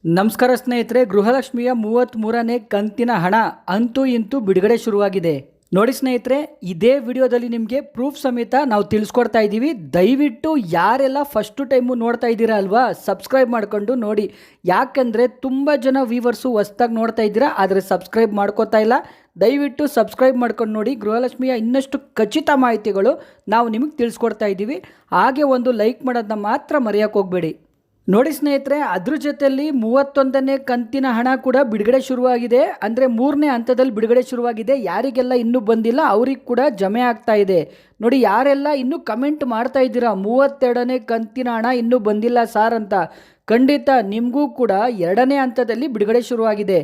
ನಮಸ್ಕಾರ ಸ್ನೇಹಿತರೆ, ಗೃಹಲಕ್ಷ್ಮಿಯ 33ನೇ ಕಂತಿನ ಹಣ ಅಂತೂ ಇಂತೂ ಬಿಡುಗಡೆ ಶುರುವಾಗಿದೆ. ನೋಡಿ ಸ್ನೇಹಿತರೆ, ಇದೇ ವಿಡಿಯೋದಲ್ಲಿ ನಿಮಗೆ ಪ್ರೂಫ್ ಸಮೇತ ನಾವು ತಿಳಿಸ್ಕೊಡ್ತಾ ಇದ್ದೀವಿ. ದಯವಿಟ್ಟು ಯಾರೆಲ್ಲ ಫಸ್ಟ್ ಟೈಮು ನೋಡ್ತಾ ಇದ್ದೀರಾ ಅಲ್ವಾ, ಸಬ್ಸ್ಕ್ರೈಬ್ ಮಾಡ್ಕೊಂಡು ನೋಡಿ. ಯಾಕಂದರೆ ತುಂಬ ಜನ ವ್ಯೂವರ್ಸು ಹೊಸ್ದಾಗಿ ನೋಡ್ತಾ ಇದ್ದೀರಾ, ಆದರೆ ಸಬ್ಸ್ಕ್ರೈಬ್ ಮಾಡ್ಕೋತಾ ಇಲ್ಲ. ದಯವಿಟ್ಟು ಸಬ್ಸ್ಕ್ರೈಬ್ ಮಾಡ್ಕೊಂಡು ನೋಡಿ. ಗೃಹಲಕ್ಷ್ಮಿಯ ಇನ್ನಷ್ಟು ಖಚಿತ ಮಾಹಿತಿಗಳು ನಾವು ನಿಮಗೆ ತಿಳಿಸ್ಕೊಡ್ತಾ ಇದ್ದೀವಿ. ಹಾಗೆ ಒಂದು ಲೈಕ್ ಮಾಡೋದನ್ನ ಮಾತ್ರ ಮರೆಯೋಕೆ ಹೋಗಬೇಡಿ. ನೋಡಿ ಸ್ನೇಹಿತರೆ, ಅದ್ರ ಜೊತೆಯಲ್ಲಿ 31ನೇ ಕಂತಿನ ಹಣ ಕೂಡ ಬಿಡುಗಡೆ ಶುರುವಾಗಿದೆ. ಅಂದರೆ 3ನೇ ಹಂತದಲ್ಲಿ ಬಿಡುಗಡೆ ಶುರುವಾಗಿದೆ. ಯಾರಿಗೆಲ್ಲ ಇನ್ನೂ ಬಂದಿಲ್ಲ ಅವ್ರಿಗೆ ಕೂಡ ಜಮೆ ಆಗ್ತಾ ಇದೆ. ನೋಡಿ, ಯಾರೆಲ್ಲ ಇನ್ನೂ ಕಮೆಂಟ್ ಮಾಡ್ತಾ ಇದ್ದೀರಾ 32ನೇ ಕಂತಿನ ಹಣ ಇನ್ನೂ ಬಂದಿಲ್ಲ ಸಾರ್ ಅಂತ, ಖಂಡಿತ ನಿಮಗೂ ಕೂಡ 2ನೇ ಹಂತದಲ್ಲಿ ಬಿಡುಗಡೆ ಶುರುವಾಗಿದೆ.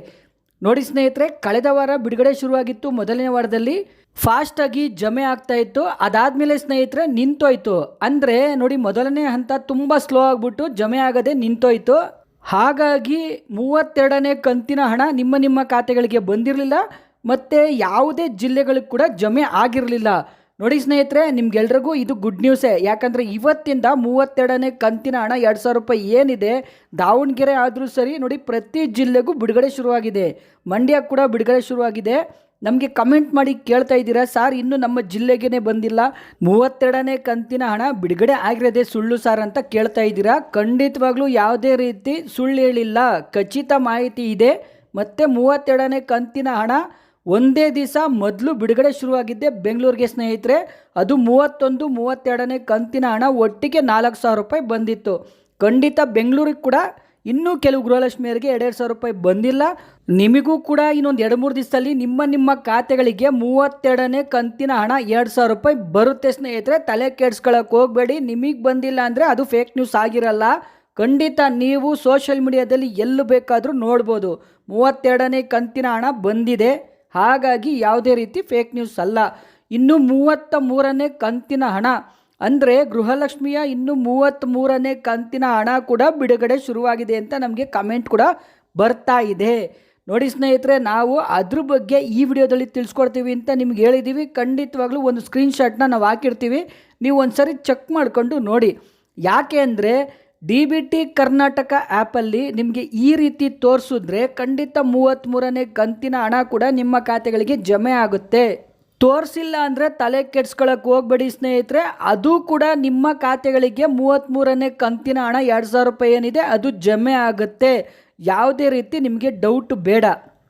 ನೋಡಿ ಸ್ನೇಹಿತರೆ, ಕಳೆದ ವಾರ ಬಿಡುಗಡೆ ಶುರುವಾಗಿತ್ತು. ಮೊದಲನೇ ವಾರದಲ್ಲಿ ಫಾಸ್ಟಾಗಿ ಜಮೆ ಆಗ್ತಾ ಇತ್ತು. ಅದಾದಮೇಲೆ ಸ್ನೇಹಿತರೆ ನಿಂತೋಯ್ತು. ಅಂದರೆ ನೋಡಿ, ಮೊದಲನೇ ಹಂತ ತುಂಬ ಸ್ಲೋ ಆಗಿಬಿಟ್ಟು ಜಮೆ ಆಗದೆ ನಿಂತೋಯ್ತು. ಹಾಗಾಗಿ 32ನೇ ಕಂತಿನ ಹಣ ನಿಮ್ಮ ಖಾತೆಗಳಿಗೆ ಬಂದಿರಲಿಲ್ಲ ಮತ್ತು ಯಾವುದೇ ಜಿಲ್ಲೆಗಳಿಗೆ ಕೂಡ ಜಮೆ ಆಗಿರಲಿಲ್ಲ. ನೋಡಿ ಸ್ನೇಹಿತರೆ, ನಿಮ್ಗೆಲ್ರಿಗೂ ಇದು ಗುಡ್ ನ್ಯೂಸೇ. ಯಾಕಂದರೆ ಇವತ್ತಿಂದ 32ನೇ ಕಂತಿನ ಹಣ 2,000 ರೂಪಾಯಿ ಏನಿದೆ, ದಾವಣಗೆರೆ ಆದರೂ ಸರಿ ನೋಡಿ ಪ್ರತಿ ಜಿಲ್ಲೆಗೂ ಬಿಡುಗಡೆ ಶುರುವಾಗಿದೆ. ಮಂಡ್ಯ ಕೂಡ ಬಿಡುಗಡೆ ಶುರುವಾಗಿದೆ. ನಮಗೆ ಕಮೆಂಟ್ ಮಾಡಿ ಕೇಳ್ತಾ ಇದ್ದೀರಾ, ಸಾರ್ ಇನ್ನೂ ನಮ್ಮ ಜಿಲ್ಲೆಗೇ ಬಂದಿಲ್ಲ, 32ನೇ ಕಂತಿನ ಹಣ ಬಿಡುಗಡೆ ಆಗಿರೋದೇ ಸುಳ್ಳು ಸಾರ್ ಅಂತ ಕೇಳ್ತಾ ಇದ್ದೀರಾ. ಖಂಡಿತವಾಗ್ಲೂ ಯಾವುದೇ ರೀತಿ ಸುಳ್ಳು ಹೇಳಿಲ್ಲ, ಖಚಿತ ಮಾಹಿತಿ ಇದೆ. ಮತ್ತು 32ನೇ ಕಂತಿನ ಹಣ ಒಂದೇ ದಿವಸ ಮೊದಲು ಬಿಡುಗಡೆ ಶುರುವಾಗಿದ್ದೆ ಬೆಂಗಳೂರಿಗೆ ಸ್ನೇಹಿತರೆ. ಅದು 31, 32ನೇ ಕಂತಿನ ಹಣ ಒಟ್ಟಿಗೆ 4,000 ರೂಪಾಯಿ ಬಂದಿತ್ತು. ಖಂಡಿತ ಬೆಂಗಳೂರಿಗೆ ಕೂಡ ಇನ್ನೂ ಕೆಲವು ಗೃಹಲಕ್ಷ್ಮಿಯರಿಗೆ 2,000 ರೂಪಾಯಿ ಬಂದಿಲ್ಲ. ನಿಮಗೂ ಕೂಡ ಇನ್ನೊಂದು 2-3 ದಿವಸದಲ್ಲಿ ನಿಮ್ಮ ಖಾತೆಗಳಿಗೆ 32ನೇ ಕಂತಿನ ಹಣ 2,000 ರೂಪಾಯಿ ಬರುತ್ತೆ ಸ್ನೇಹಿತರೆ. ತಲೆ ಕೆಡ್ಸ್ಕೊಳ್ಳೋಕೆ ಹೋಗಬೇಡಿ. ನಿಮಗೆ ಬಂದಿಲ್ಲ ಅಂದರೆ ಅದು ಫೇಕ್ ನ್ಯೂಸ್ ಆಗಿರಲ್ಲ. ಖಂಡಿತ ನೀವು ಸೋಷಿಯಲ್ ಮೀಡಿಯಾದಲ್ಲಿ ಎಲ್ಲೂ ಬೇಕಾದರೂ ನೋಡ್ಬೋದು, 32ನೇ ಕಂತಿನ ಹಣ ಬಂದಿದೆ. ಹಾಗಾಗಿ ಯಾವುದೇ ರೀತಿ ಫೇಕ್ ನ್ಯೂಸ್ ಅಲ್ಲ. ಇನ್ನು 33ನೇ ಕಂತಿನ ಹಣ ಅಂದರೆ ಗೃಹಲಕ್ಷ್ಮಿಯ ಇನ್ನು 33ನೇ ಕಂತಿನ ಹಣ ಕೂಡ ಬಿಡುಗಡೆ ಶುರುವಾಗಿದೆ ಅಂತ ನಮಗೆ ಕಮೆಂಟ್ ಕೂಡ ಬರ್ತಾ ಇದೆ. ನೋಡಿ ಸ್ನೇಹಿತರೆ, ನಾವು ಅದ್ರ ಬಗ್ಗೆ ಈ ವಿಡಿಯೋದಲ್ಲಿ ತಿಳಿಸ್ಕೊಡ್ತೀವಿ ಅಂತ ನಿಮ್ಗೆ ಹೇಳಿದ್ದೀವಿ. ಖಂಡಿತವಾಗ್ಲೂ ಒಂದು ಸ್ಕ್ರೀನ್ಶಾಟ್ನ ನಾವು ಹಾಕಿರ್ತೀವಿ, ನೀವು ಒಂದು ಸರಿ ಚೆಕ್ ಮಾಡಿಕೊಂಡು ನೋಡಿ. ಯಾಕೆ ಅಂದರೆ DBT ಕರ್ನಾಟಕ ಆ್ಯಪಲ್ಲಿ ನಿಮಗೆ ಈ ರೀತಿ ತೋರಿಸಿದ್ರೆ ಖಂಡಿತ 33ನೇ ಕಂತಿನ ಹಣ ಕೂಡ ನಿಮ್ಮ ಖಾತೆಗಳಿಗೆ ಜಮೆ ಆಗುತ್ತೆ. ತೋರಿಸಿಲ್ಲ ಅಂದರೆ ತಲೆ ಕೆಡ್ಸ್ಕೊಳ್ಳೋಕೆ ಹೋಗಬೇಡಿ ಸ್ನೇಹಿತರೆ. ಅದು ಕೂಡ ನಿಮ್ಮ ಖಾತೆಗಳಿಗೆ 33ನೇ ಕಂತಿನ ಹಣ 2,000 ರೂಪಾಯಿ ಏನಿದೆ ಅದು ಜಮೆ ಆಗುತ್ತೆ. ಯಾವುದೇ ರೀತಿ ನಿಮಗೆ ಡೌಟ್ ಬೇಡ.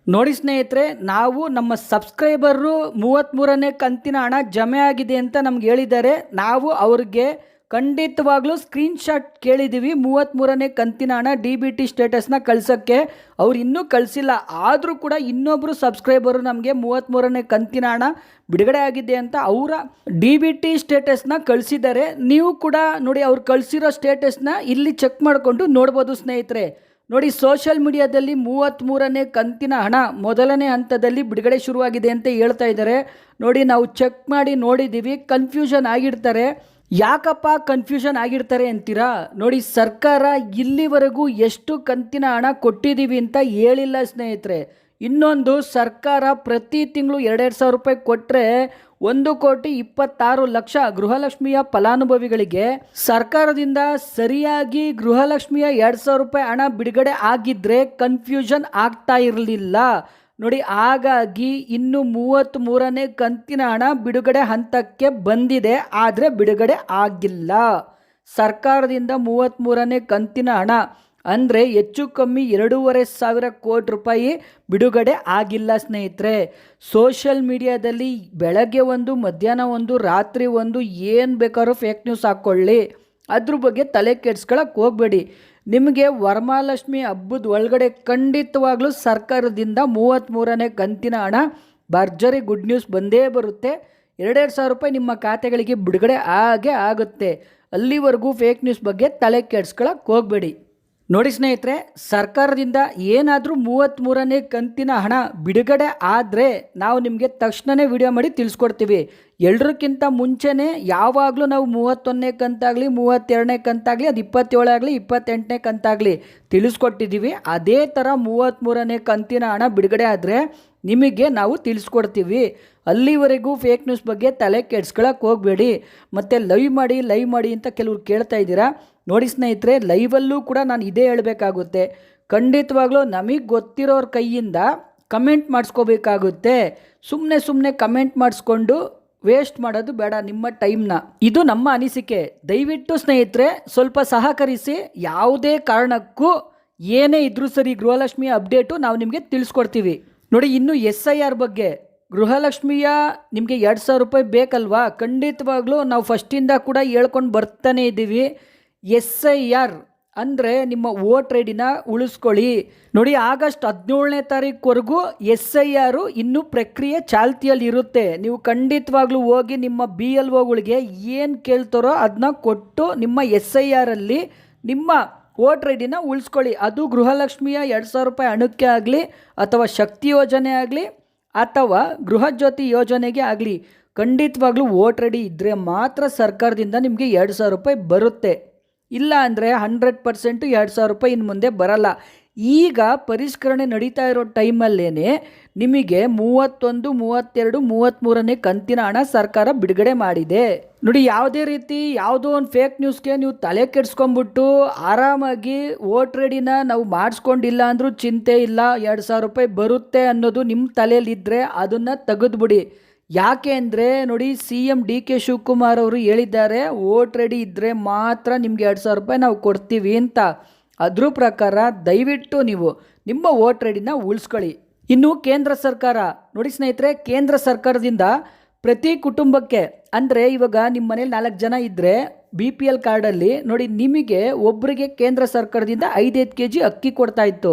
ನೋಡಿ ಸ್ನೇಹಿತರೆ, ನಾವು ನಮ್ಮ ಸಬ್ಸ್ಕ್ರೈಬರು 33ನೇ ಕಂತಿನ ಹಣ ಜಮೆ ಆಗಿದೆ ಅಂತ ನಮ್ಗೆ ಹೇಳಿದ್ದಾರೆ. ನಾವು ಅವ್ರಿಗೆ ಖಂಡಿತವಾಗ್ಲೂ ಸ್ಕ್ರೀನ್ಶಾಟ್ ಕೇಳಿದ್ದೀವಿ 33ನೇ ಕಂತಿನ ಹಣ DBT ಸ್ಟೇಟಸ್ನ ಕಳ್ಸೋಕ್ಕೆ. ಅವ್ರು ಇನ್ನೂ ಕಳಿಸಿಲ್ಲ. ಆದರೂ ಕೂಡ ಇನ್ನೊಬ್ಬರು ಸಬ್ಸ್ಕ್ರೈಬರು ನಮಗೆ 33ನೇ ಕಂತಿನ ಹಣ ಬಿಡುಗಡೆ ಆಗಿದೆ ಅಂತ ಅವರ DBT ಸ್ಟೇಟಸ್ನ ಕಳಿಸಿದ್ದಾರೆ. ನೀವು ಕೂಡ ನೋಡಿ, ಅವ್ರು ಕಳಿಸಿರೋ ಸ್ಟೇಟಸ್ನ ಇಲ್ಲಿ ಚೆಕ್ ಮಾಡಿಕೊಂಡು ನೋಡ್ಬೋದು ಸ್ನೇಹಿತರೆ. ನೋಡಿ, ಸೋಷಿಯಲ್ ಮೀಡಿಯಾದಲ್ಲಿ 33ನೇ ಕಂತಿನ ಹಣ ಮೊದಲನೇ ಹಂತದಲ್ಲಿ ಬಿಡುಗಡೆ ಶುರುವಾಗಿದೆ ಅಂತ ಹೇಳ್ತಾ ಇದ್ದಾರೆ. ನೋಡಿ, ನಾವು ಚೆಕ್ ಮಾಡಿ ನೋಡಿದ್ದೀವಿ. ಕನ್ಫ್ಯೂಷನ್ ಆಗಿರ್ತಾರೆ. ಯಾಕಪ್ಪ ಕನ್ಫ್ಯೂಷನ್ ಆಗಿರ್ತಾರೆ ಅಂತೀರಾ? ನೋಡಿ, ಸರ್ಕಾರ ಇಲ್ಲಿವರೆಗೂ ಎಷ್ಟು ಕಂತಿನ ಹಣ ಕೊಟ್ಟಿದ್ದೀವಿ ಅಂತ ಹೇಳಿಲ್ಲ ಸ್ನೇಹಿತರೆ. ಇನ್ನೊಂದು, ಸರ್ಕಾರ ಪ್ರತಿ ತಿಂಗಳು 2,000 ರೂಪಾಯಿ ಕೊಟ್ಟರೆ 1,26,00,000 ಗೃಹಲಕ್ಷ್ಮಿಯ ಫಲಾನುಭವಿಗಳಿಗೆ ಸರ್ಕಾರದಿಂದ ಸರಿಯಾಗಿ ಗೃಹಲಕ್ಷ್ಮಿಯ 2,000 ರೂಪಾಯಿ ಹಣ ಬಿಡುಗಡೆ ಆಗಿದ್ದರೆ ಕನ್ಫ್ಯೂಷನ್ ಆಗ್ತಾ ಇರಲಿಲ್ಲ. ನೋಡಿ, ಹಾಗಾಗಿ ಇನ್ನು 33ನೇ ಕಂತಿನ ಹಣ ಬಿಡುಗಡೆ ಹಂತಕ್ಕೆ ಬಂದಿದೆ, ಆದರೆ ಬಿಡುಗಡೆ ಆಗಿಲ್ಲ. ಸರ್ಕಾರದಿಂದ 33ನೇ ಕಂತಿನ ಹಣ ಅಂದರೆ ಹೆಚ್ಚು ಕಮ್ಮಿ 2,500 ಕೋಟಿ ರೂಪಾಯಿ ಬಿಡುಗಡೆ ಆಗಿಲ್ಲ ಸ್ನೇಹಿತರೆ. ಸೋಷಿಯಲ್ ಮೀಡಿಯಾದಲ್ಲಿ ಬೆಳಗ್ಗೆ ಒಂದು, ಮಧ್ಯಾಹ್ನ ಒಂದು, ರಾತ್ರಿ ಒಂದು, ಏನು ಬೇಕಾದ್ರೂ ಫೇಕ್ ನ್ಯೂಸ್ ಹಾಕ್ಕೊಳ್ಳಿ. ಅದ್ರ ಬಗ್ಗೆ ತಲೆ ಕೆಡ್ಸ್ಕೊಳ್ಳೋಕೆ ಹೋಗಬೇಡಿ. ನಿಮಗೆ ವರಮಹಾಲಕ್ಷ್ಮಿ ಹಬ್ಬದ ಒಳಗಡೆ ಖಂಡಿತವಾಗ್ಲೂ ಸರ್ಕಾರದಿಂದ 33ನೇ ಕಂತಿನ ಹಣ ಭರ್ಜರಿ ಗುಡ್ ನ್ಯೂಸ್ ಬಂದೇ ಬರುತ್ತೆ. 2,000 ರೂಪಾಯಿ ನಿಮ್ಮ ಖಾತೆಗಳಿಗೆ ಬಿಡುಗಡೆ ಆಗೇ ಆಗುತ್ತೆ. ಅಲ್ಲಿವರೆಗೂ ಫೇಕ್ ನ್ಯೂಸ್ ಬಗ್ಗೆ ತಲೆ ಕೆಡ್ಸ್ಕೊಳ್ಳೋಕೆ ಹೋಗಬೇಡಿ. ನೋಡಿ ಸ್ನೇಹಿತರೆ, ಸರ್ಕಾರದಿಂದ ಏನಾದರೂ 33ನೇ ಕಂತಿನ ಹಣ ಬಿಡುಗಡೆ ಆದರೆ ನಾವು ನಿಮಗೆ ತಕ್ಷಣವೇ ವಿಡಿಯೋ ಮಾಡಿ ತಿಳಿಸ್ಕೊಡ್ತೀವಿ. ಎಲ್ಲರಿಗಿಂತ ಮುಂಚೆನೇ ಯಾವಾಗಲೂ ನಾವು 31ನೇ ಕಂತಾಗಲಿ, 32ನೇ ಕಂತಾಗಲಿ, ಅದು 27 ಆಗಲಿ, 28ನೇ ಕಂತಾಗಲಿ ತಿಳಿಸ್ಕೊಟ್ಟಿದ್ದೀವಿ. ಅದೇ ಥರ 33ನೇ ಕಂತಿನ ಹಣ ಬಿಡುಗಡೆ ಆದರೆ ನಿಮಗೆ ನಾವು ತಿಳಿಸ್ಕೊಡ್ತೀವಿ. ಅಲ್ಲಿವರೆಗೂ ಫೇಕ್ ನ್ಯೂಸ್ ಬಗ್ಗೆ ತಲೆ ಕೆಡ್ಸ್ಕೊಳ್ಳೋಕೆ ಹೋಗಬೇಡಿ. ಮತ್ತು ಲೈವ್ ಮಾಡಿ ಅಂತ ಕೆಲವ್ರು ಕೇಳ್ತಾ ಇದ್ದೀರಾ. ನೋಡಿ ಸ್ನೇಹಿತರೆ, ಲೈವಲ್ಲೂ ಕೂಡ ನಾನು ಇದೇ ಹೇಳಬೇಕಾಗುತ್ತೆ. ಖಂಡಿತವಾಗ್ಲೂ ನಮಗೆ ಗೊತ್ತಿರೋರ ಕೈಯಿಂದ ಕಮೆಂಟ್ ಮಾಡಿಸ್ಕೋಬೇಕಾಗುತ್ತೆ. ಸುಮ್ಮನೆ ಕಮೆಂಟ್ ಮಾಡಿಸ್ಕೊಂಡು ವೇಸ್ಟ್ ಮಾಡೋದು ಬೇಡ ನಿಮ್ಮ ಟೈಮ್ನ. ಇದು ನಮ್ಮ ಅನಿಸಿಕೆ. ದಯವಿಟ್ಟು ಸ್ನೇಹಿತರೆ ಸ್ವಲ್ಪ ಸಹಕರಿಸಿ. ಯಾವುದೇ ಕಾರಣಕ್ಕೂ ಏನೇ ಇದ್ರೂ ಸರಿ ಗೃಹಲಕ್ಷ್ಮಿ ಅಪ್ಡೇಟು ನಾವು ನಿಮಗೆ ತಿಳಿಸ್ಕೊಡ್ತೀವಿ. ನೋಡಿ, ಇನ್ನು SIR ಬಗ್ಗೆ, ಗೃಹಲಕ್ಷ್ಮಿಯ ನಿಮಗೆ 2,000 ರೂಪಾಯಿ ಬೇಕಲ್ವಾ? ಖಂಡಿತವಾಗ್ಲೂ ನಾವು ಫಸ್ಟಿಂದ ಕೂಡ ಹೇಳ್ಕೊಂಡು ಬರ್ತಾನೆ ಇದ್ದೀವಿ. SIR ಅಂದರೆ ನಿಮ್ಮ ವೋಟರ್ ಐ ಡಿನ ಉಳಿಸ್ಕೊಳ್ಳಿ. ನೋಡಿ, ಆಗಸ್ಟ್ 17ನೇ ತಾರೀಕುವರೆಗೂ SIR ಇನ್ನೂ ಪ್ರಕ್ರಿಯೆ ಚಾಲ್ತಿಯಲ್ಲಿ ಇರುತ್ತೆ. ನೀವು ಖಂಡಿತವಾಗ್ಲೂ ಹೋಗಿ ನಿಮ್ಮ BLOಗಳಿಗೆ ಏನು ಕೇಳ್ತಾರೋ ಅದನ್ನ ಕೊಟ್ಟು ನಿಮ್ಮ SIR ಅಲ್ಲಿ ನಿಮ್ಮ ವೋಟರ್ ಐ ಡಿನ ಉಳಿಸ್ಕೊಳ್ಳಿ. ಅದು ಗೃಹಲಕ್ಷ್ಮಿಯ 2,000 ರೂಪಾಯಿ ಹಣಕ್ಕೆ ಆಗಲಿ ಅಥವಾ ಶಕ್ತಿ ಯೋಜನೆ ಆಗಲಿ ಅಥವಾ ಗೃಹಜ್ಯೋತಿ ಯೋಜನೆಗೆ ಆಗಲಿ, ಖಂಡಿತವಾಗ್ಲೂ ವೋಟರ್ ಐ ಡಿ ಇದ್ದರೆ ಮಾತ್ರ ಸರ್ಕಾರದಿಂದ ನಿಮಗೆ 2,000 ರೂಪಾಯಿ ಬರುತ್ತೆ. ಇಲ್ಲ ಅಂದರೆ 100% 2,000 ರೂಪಾಯಿ ಇನ್ನು ಮುಂದೆ ಬರಲ್ಲ. ಈಗ ಪರಿಷ್ಕರಣೆ ನಡೀತಾ ಇರೋ ಟೈಮಲ್ಲೇ ನಿಮಗೆ 31, 32, 33ನೇ ಕಂತಿನ ಹಣ ಸರ್ಕಾರ ಬಿಡುಗಡೆ ಮಾಡಿದೆ. ನೋಡಿ, ಯಾವುದೇ ರೀತಿ ಯಾವುದೋ ಒಂದು ಫೇಕ್ ನ್ಯೂಸ್ಗೆ ನೀವು ತಲೆ ಕೆಡಿಸ್ಕೊಂಡ್ಬಿಟ್ಟು ಆರಾಮಾಗಿ ವೋಟರ್ ಐ ಡಿನ ನಾವು ಮಾಡಿಸ್ಕೊಂಡಿಲ್ಲ ಅಂದರೂ ಚಿಂತೆ ಇಲ್ಲ, 2,000 ರೂಪಾಯಿ ಬರುತ್ತೆ ಅನ್ನೋದು ನಿಮ್ಮ ತಲೆಯಲ್ಲಿದ್ದರೆ ಅದನ್ನು ತೆಗೆದುಬಿಡಿ. ಯಾಕೆ ಅಂದರೆ ನೋಡಿ, CM DK ಶಿವಕುಮಾರ್ ಅವರು ಹೇಳಿದ್ದಾರೆ, ವೋಟರ್ ಐ ಡಿ ಇದ್ದರೆ ಮಾತ್ರ ನಿಮಗೆ 2,000 ರೂಪಾಯಿ ನಾವು ಕೊಡ್ತೀವಿ ಅಂತ. ಅದ್ರ ಪ್ರಕಾರ ದಯವಿಟ್ಟು ನೀವು ನಿಮ್ಮ ವೋಟರ್ ಐ ಡಿನ ಉಳಿಸ್ಕೊಳ್ಳಿ. ಇನ್ನು ಕೇಂದ್ರ ಸರ್ಕಾರ, ನೋಡಿ ಸ್ನೇಹಿತರೆ, ಕೇಂದ್ರ ಸರ್ಕಾರದಿಂದ ಪ್ರತಿ ಕುಟುಂಬಕ್ಕೆ, ಅಂದರೆ ಇವಾಗ ನಿಮ್ಮ ಮನೇಲಿ 4 ಜನ ಇದ್ದರೆ BPL ಕಾರ್ಡಲ್ಲಿ ನೋಡಿ ನಿಮಗೆ ಒಬ್ಬರಿಗೆ ಕೇಂದ್ರ ಸರ್ಕಾರದಿಂದ 5 kg ಅಕ್ಕಿ ಕೊಡ್ತಾ ಇತ್ತು.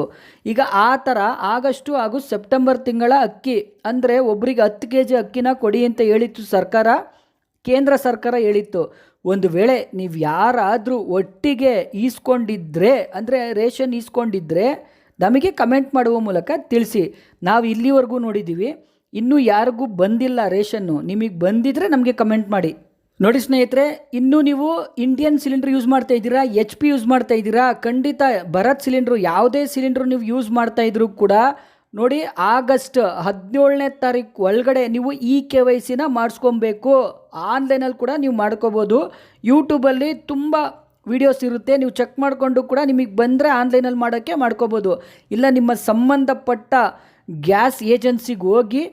ಈಗ ಆ ಥರ ಆಗಸ್ಟು ಹಾಗೂ ಸೆಪ್ಟೆಂಬರ್ ತಿಂಗಳ ಅಕ್ಕಿ ಅಂದರೆ ಒಬ್ಬರಿಗೆ 10 kg ಅಕ್ಕಿನ ಕೊಡಿ ಅಂತ ಹೇಳಿತ್ತು ಸರ್ಕಾರ, ಕೇಂದ್ರ ಸರ್ಕಾರ ಹೇಳಿತ್ತು. ಒಂದು ವೇಳೆ ನೀವು ಯಾರಾದರೂ ಒಟ್ಟಿಗೆ ಈಸ್ಕೊಂಡಿದ್ದರೆ, ಅಂದರೆ ರೇಷನ್ ಈಸ್ಕೊಂಡಿದ್ದರೆ ನಮಗೆ ಕಮೆಂಟ್ ಮಾಡುವ ಮೂಲಕ ತಿಳಿಸಿ. ನಾವು ಇಲ್ಲಿವರೆಗೂ ನೋಡಿದ್ದೀವಿ, ಇನ್ನೂ ಯಾರಿಗೂ ಬಂದಿಲ್ಲ ರೇಷನ್ನು. ನಿಮಗೆ ಬಂದಿದ್ದರೆ ನಮಗೆ ಕಮೆಂಟ್ ಮಾಡಿ. ನೋಡಿ ಸ್ನೇಹಿತರೆ, ಇನ್ನೂ ನೀವು ಇಂಡಿಯನ್ ಸಿಲಿಂಡರ್ ಯೂಸ್ ಮಾಡ್ತಾ ಇದ್ದೀರಾ, HP ಯೂಸ್ ಮಾಡ್ತಾ ಇದ್ದೀರಾ, ಖಂಡಿತ ಭಾರತ್ ಸಿಲಿಂಡ್ರು ಯಾವುದೇ ಸಿಲಿಂಡ್ರು ನೀವು ಯೂಸ್ ಮಾಡ್ತಾ ಇದ್ರೂ ಕೂಡ ನೋಡಿ, ಆಗಸ್ಟ್ 17ನೇ ತಾರೀಕು ಒಳಗಡೆ ನೀವು KYCನ ಮಾಡಿಸ್ಕೊಬೇಕು. ಆನ್ಲೈನಲ್ಲಿ ಕೂಡ ನೀವು ಮಾಡ್ಕೋಬೋದು. ಯೂಟ್ಯೂಬಲ್ಲಿ ತುಂಬ ವಿಡಿಯೋಸ್ ಇರುತ್ತೆ, ನೀವು ಚೆಕ್ ಮಾಡಿಕೊಂಡು ಕೂಡ ನಿಮಗೆ ಬಂದರೆ ಆನ್ಲೈನಲ್ಲಿ ಮಾಡ್ಕೋಬೋದು. ಇಲ್ಲ ನಿಮ್ಮ ಸಂಬಂಧಪಟ್ಟ ಗ್ಯಾಸ್ ಏಜೆನ್ಸಿಗೆ ಹೋಗಿ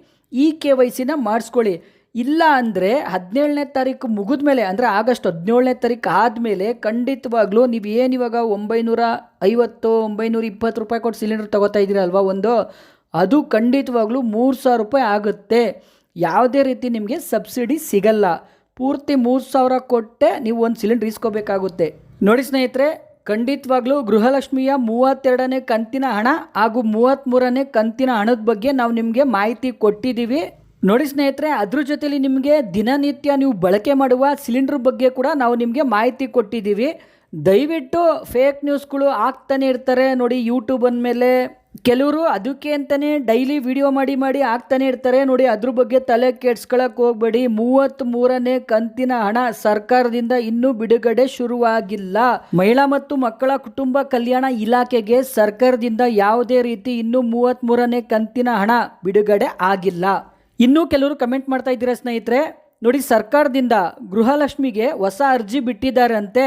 KYCನ ಮಾಡಿಸ್ಕೊಳ್ಳಿ. ಇಲ್ಲ ಅಂದರೆ 17ನೇ ತಾರೀಕು ಮುಗಿದ ಮೇಲೆ, ಅಂದರೆ ಆಗಸ್ಟ್ 17ನೇ ತಾರೀಕು ಆದಮೇಲೆ ಖಂಡಿತವಾಗ್ಲೂ ನೀವು ಏನಿವಾಗ 950, 920 ರೂಪಾಯಿ ಕೊಟ್ಟು ಸಿಲಿಂಡರ್ ತೊಗೋತಾ ಇದ್ದೀರಲ್ವ ಒಂದು, ಅದು ಖಂಡಿತವಾಗ್ಲೂ 3,000 ರೂಪಾಯಿ ಆಗುತ್ತೆ. ಯಾವುದೇ ರೀತಿ ನಿಮಗೆ ಸಬ್ಸಿಡಿ ಸಿಗಲ್ಲ. ಪೂರ್ತಿ 3,000 ಕೊಟ್ಟೆ ನೀವು ಒಂದು ಸಿಲಿಂಡರ್ ಇಸ್ಕೋಬೇಕಾಗುತ್ತೆ. ನೋಡಿ ಸ್ನೇಹಿತರೆ, ಖಂಡಿತವಾಗ್ಲೂ ಗೃಹಲಕ್ಷ್ಮಿಯ 32ನೇ ಕಂತಿನ ಹಣ ಹಾಗೂ 33ನೇ ಕಂತಿನ ಹಣದ ಬಗ್ಗೆ ನಾವು ನಿಮಗೆ ಮಾಹಿತಿ ಕೊಟ್ಟಿದ್ದೀವಿ. ನೋಡಿ ಸ್ನೇಹಿತರೆ, ಅದ್ರ ಜೊತೆಲಿ ನಿಮಗೆ ದಿನನಿತ್ಯ ನೀವು ಬಳಕೆ ಮಾಡುವ ಸಿಲಿಂಡರ್ ಬಗ್ಗೆ ಕೂಡ ನಾವು ನಿಮಗೆ ಮಾಹಿತಿ ಕೊಟ್ಟಿದ್ದೀವಿ. ದಯವಿಟ್ಟು ಫೇಕ್ ನ್ಯೂಸ್ಗಳು ಆಗ್ತಾನೆ ಇರ್ತಾರೆ ನೋಡಿ ಯೂಟ್ಯೂಬ್ ಅಂದಮೇಲೆ. ಕೆಲವರು ಅದಕ್ಕೆ ಅಂತಲೇ ಡೈಲಿ ವಿಡಿಯೋ ಮಾಡಿ ಆಗ್ತಾನೆ ಇರ್ತಾರೆ ನೋಡಿ. ಅದ್ರ ಬಗ್ಗೆ ತಲೆ ಕೆಡ್ಸ್ಕೊಳಕ್ಕೆ ಹೋಗಬೇಡಿ. 33ನೇ ಕಂತಿನ ಹಣ ಸರ್ಕಾರದಿಂದ ಇನ್ನೂ ಬಿಡುಗಡೆ ಶುರುವಾಗಿಲ್ಲ. ಮಹಿಳಾ ಮತ್ತು ಮಕ್ಕಳ ಕುಟುಂಬ ಕಲ್ಯಾಣ ಇಲಾಖೆಗೆ ಸರ್ಕಾರದಿಂದ ಯಾವುದೇ ರೀತಿ ಇನ್ನೂ 33ನೇ ಕಂತಿನ ಹಣ ಬಿಡುಗಡೆ ಆಗಿಲ್ಲ. ಇನ್ನೂ ಕೆಲವರು ಕಮೆಂಟ್ ಮಾಡ್ತಾ ಇದ್ದೀರಾ ಸ್ನೇಹಿತರೆ, ನೋಡಿ ಸರ್ಕಾರದಿಂದ ಗೃಹಲಕ್ಷ್ಮಿಗೆ ಹೊಸ ಅರ್ಜಿ ಬಿಟ್ಟಿದ್ದಾರಂತೆ,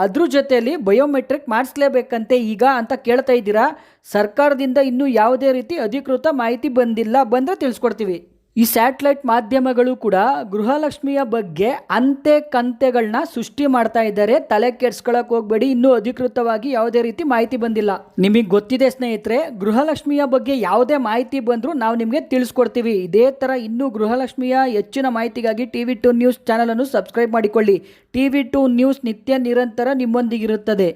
ಅದ್ರ ಜೊತೆಯಲ್ಲಿ ಬಯೋಮೆಟ್ರಿಕ್ ಮಾಡಿಸ್ಲೇಬೇಕಂತೆ ಈಗ ಅಂತ ಕೇಳ್ತಾ ಇದ್ದೀರಾ. ಸರ್ಕಾರದಿಂದ ಇನ್ನೂ ಯಾವುದೇ ರೀತಿ ಅಧಿಕೃತ ಮಾಹಿತಿ ಬಂದಿಲ್ಲ, ಬಂದರೆ ತಿಳಿಸ್ಕೊಡ್ತೀವಿ. ಈ ಸ್ಯಾಟಲೈಟ್ ಮಾಧ್ಯಮಗಳು ಕೂಡ ಗೃಹಲಕ್ಷ್ಮಿಯ ಬಗ್ಗೆ ಕಂತೆಗಳನ್ನ ಸೃಷ್ಟಿ ಮಾಡ್ತಾ ಇದ್ದಾರೆ. ತಲೆ ಕೆಡ್ಸ್ಕೊಳಕ್ಕೆ ಹೋಗಬೇಡಿ, ಇನ್ನೂ ಅಧಿಕೃತವಾಗಿ ಯಾವುದೇ ರೀತಿ ಮಾಹಿತಿ ಬಂದಿಲ್ಲ. ನಿಮಗೆ ಗೊತ್ತಿದೆ ಸ್ನೇಹಿತರೆ, ಗೃಹಲಕ್ಷ್ಮಿಯ ಬಗ್ಗೆ ಯಾವುದೇ ಮಾಹಿತಿ ಬಂದರೂ ನಾವು ನಿಮಗೆ ತಿಳಿಸ್ಕೊಡ್ತೀವಿ. ಇದೇ ಥರ ಇನ್ನೂ ಗೃಹಲಕ್ಷ್ಮಿಯ ಹೆಚ್ಚಿನ ಮಾಹಿತಿಗಾಗಿ TV2 ನ್ಯೂಸ್ ಚಾನಲನ್ನು ಸಬ್ಸ್ಕ್ರೈಬ್ ಮಾಡಿಕೊಳ್ಳಿ. TV2 ನ್ಯೂಸ್ ನಿತ್ಯ ನಿರಂತರ ನಿಮ್ಮೊಂದಿಗಿರುತ್ತದೆ.